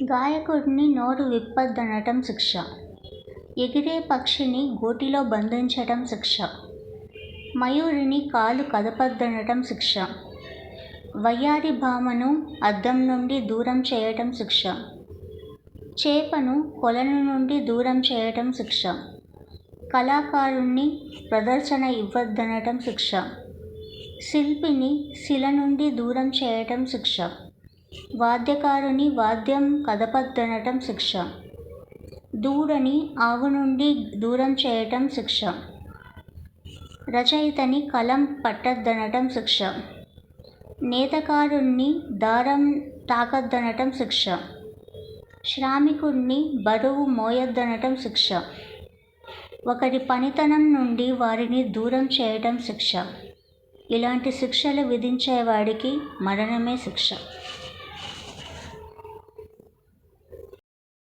గాయకుడిని నోరు విప్పొద్దనటం శిక్ష. ఎగిరే పక్షిని గూటిలో బంధించటం శిక్ష. మయూరిని కాలు కదపొద్దనటం శిక్ష. వయ్యారి భామను అద్దం నుండి దూరం చేయటం శిక్ష. చేపను కొలను నుండి దూరం చేయటం శిక్ష. కళాకారుణ్ణి ప్రదర్శన ఇవ్వొద్దనటం శిక్ష. శిల్పిని శిల నుండి దూరం చేయటం శిక్ష. వాద్యకారుని వాద్యం కదపొద్దనటం శిక్ష. దూడని ఆవు నుండి దూరం చేయటం శిక్ష. రచయితని కలం పట్టొద్దనటం శిక్ష. నేతకారుణ్ణి దారం తాకొద్దనటం శిక్ష. శ్రామికుణ్ణి బరువు మోయొద్దనటం శిక్ష. ఒకరి పనితనం నుండి వారిని దూరం చేయటం శిక్ష. ఇలాంటి శిక్షలు విధించేవాడికి మరణమే శిక్ష.